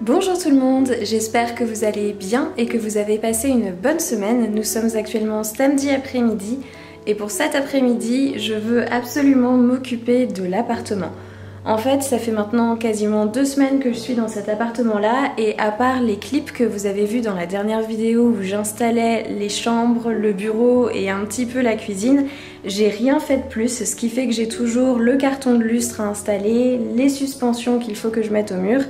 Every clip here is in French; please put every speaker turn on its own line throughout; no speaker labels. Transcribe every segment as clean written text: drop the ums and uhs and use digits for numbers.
Bonjour tout le monde, j'espère que vous allez bien et que vous avez passé une bonne semaine. Nous sommes actuellement samedi après-midi et pour cet après-midi, je veux absolument m'occuper de l'appartement. En fait, ça fait maintenant quasiment 2 semaines que je suis dans cet appartement-là et à part les clips que vous avez vus dans la dernière vidéo où j'installais les chambres, le bureau et un petit peu la cuisine, j'ai rien fait de plus, ce qui fait que j'ai toujours le carton de lustre à installer, les suspensions qu'il faut que je mette au mur.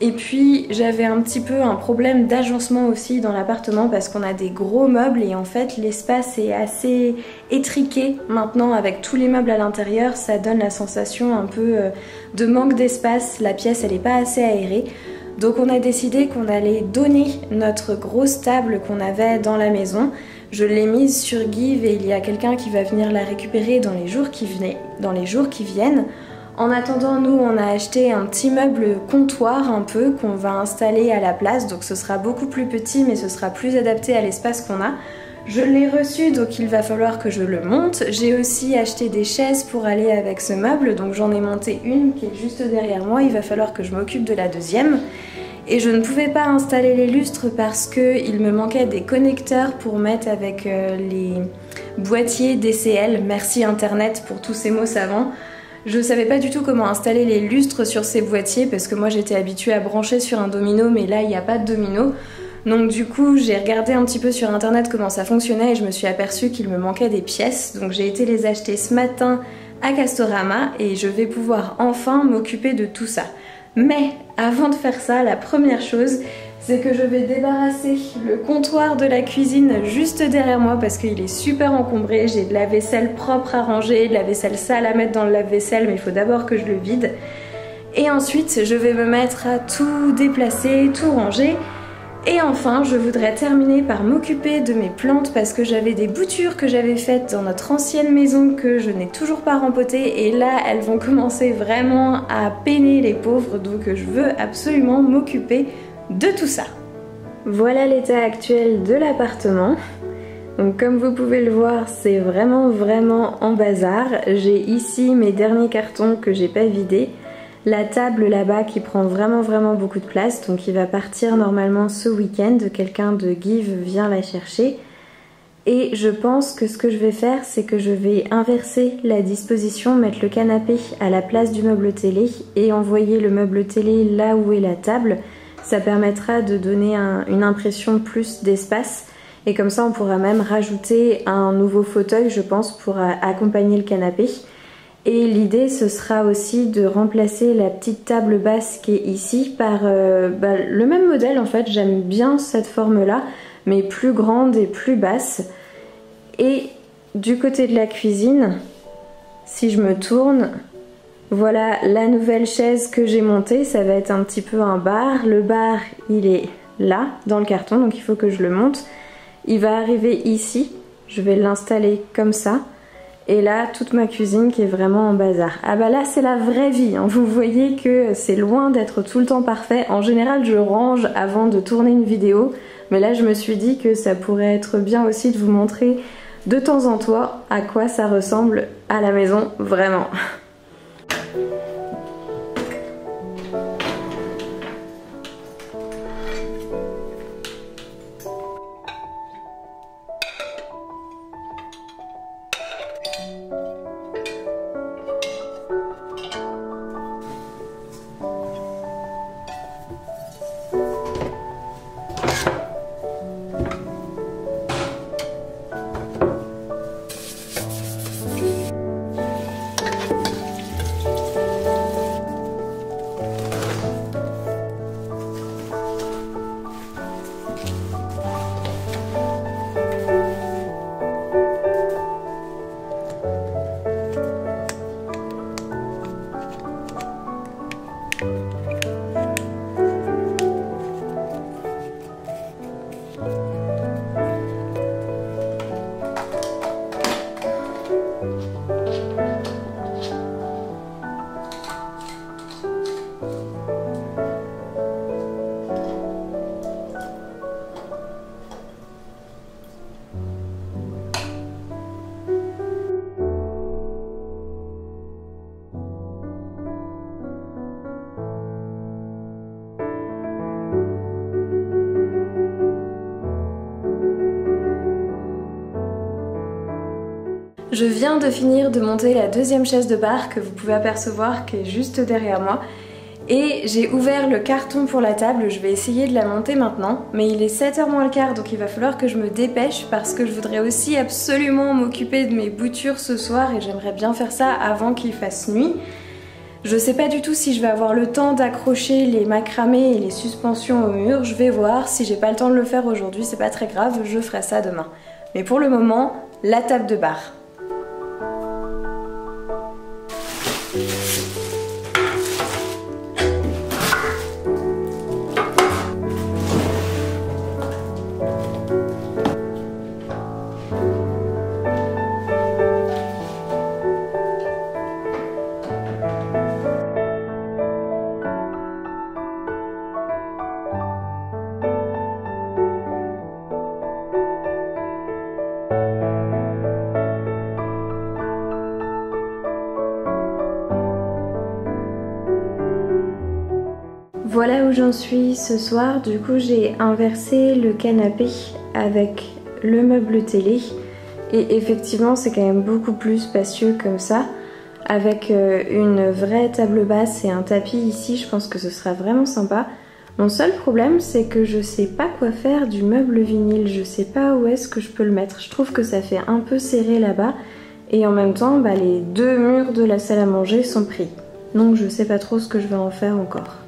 Et puis j'avais un petit peu un problème d'agencement aussi dans l'appartement parce qu'on a des gros meubles et en fait l'espace est assez étriqué maintenant avec tous les meubles à l'intérieur, ça donne la sensation un peu de manque d'espace, la pièce elle n'est pas assez aérée. Donc on a décidé qu'on allait donner notre grosse table qu'on avait dans la maison. Je l'ai mise sur Give et il y a quelqu'un qui va venir la récupérer dans les jours qui viennent. En attendant, nous on a acheté un petit meuble comptoir un peu qu'on va installer à la place, donc ce sera beaucoup plus petit mais ce sera plus adapté à l'espace qu'on a. Je l'ai reçu donc il va falloir que je le monte. J'ai aussi acheté des chaises pour aller avec ce meuble, donc j'en ai monté une qui est juste derrière moi, il va falloir que je m'occupe de la deuxième. Et je ne pouvais pas installer les lustres parce qu'il me manquait des connecteurs pour mettre avec les boîtiers DCL, merci internet pour tous ces mots savants. Je savais pas du tout comment installer les lustres sur ces boîtiers parce que moi j'étais habituée à brancher sur un domino mais là il n'y a pas de domino. Donc du coup j'ai regardé un petit peu sur internet comment ça fonctionnait et je me suis aperçue qu'il me manquait des pièces. Donc j'ai été les acheter ce matin à Castorama et je vais pouvoir enfin m'occuper de tout ça. Mais avant de faire ça, la première chose c'est que je vais débarrasser le comptoir de la cuisine juste derrière moi parce qu'il est super encombré. J'ai de la vaisselle propre à ranger, de la vaisselle sale à mettre dans le lave-vaisselle, mais il faut d'abord que je le vide. Et ensuite, je vais me mettre à tout déplacer, tout ranger. Et enfin, je voudrais terminer par m'occuper de mes plantes parce que j'avais des boutures que j'avais faites dans notre ancienne maison que je n'ai toujours pas rempotées. Et là, elles vont commencer vraiment à peiner les pauvres, donc je veux absolument m'occuper de tout ça. Voilà l'état actuel de l'appartement. Donc comme vous pouvez le voir, c'est vraiment en bazar. J'ai ici mes derniers cartons que j'ai pas vidés. La table là-bas qui prend vraiment beaucoup de place, donc il va partir normalement ce week-end. Quelqu'un de Give vient la chercher. Et je pense que ce que je vais faire, c'est que je vais inverser la disposition, mettre le canapé à la place du meuble télé et envoyer le meuble télé là où est la table. Ça permettra de donner une impression plus d'espace et comme ça on pourra même rajouter un nouveau fauteuil je pense pour accompagner le canapé. Et l'idée ce sera aussi de remplacer la petite table basse qui est ici par le même modèle en fait. J'aime bien cette forme là mais plus grande et plus basse. Et du côté de la cuisine, si je me tourne, voilà la nouvelle chaise que j'ai montée, ça va être un petit peu un bar. Le bar il est là dans le carton donc il faut que je le monte. Il va arriver ici, je vais l'installer comme ça. Et là toute ma cuisine qui est vraiment en bazar. Ah bah là c'est la vraie vie, hein. Vous voyez que c'est loin d'être tout le temps parfait. En général je range avant de tourner une vidéo. Mais là je me suis dit que ça pourrait être bien aussi de vous montrer de temps en temps à quoi ça ressemble à la maison vraiment. Je viens de finir de monter la deuxième chaise de bar que vous pouvez apercevoir qui est juste derrière moi. Et j'ai ouvert le carton pour la table, je vais essayer de la monter maintenant. Mais il est 7h moins le quart, donc il va falloir que je me dépêche parce que je voudrais aussi absolument m'occuper de mes boutures ce soir et j'aimerais bien faire ça avant qu'il fasse nuit. Je sais pas du tout si je vais avoir le temps d'accrocher les macramés et les suspensions au mur, je vais voir. Si j'ai pas le temps de le faire aujourd'hui, c'est pas très grave, je ferai ça demain. Mais pour le moment, la table de bar. Voilà où j'en suis ce soir. Du coup, j'ai inversé le canapé avec le meuble télé. Et effectivement, c'est quand même beaucoup plus spacieux comme ça. Avec une vraie table basse et un tapis ici, je pense que ce sera vraiment sympa. Mon seul problème, c'est que je sais pas quoi faire du meuble vinyle. Je sais pas où est-ce que je peux le mettre. Je trouve que ça fait un peu serré là-bas. Et en même temps, les deux murs de la salle à manger sont pris. Donc je sais pas trop ce que je vais en faire encore.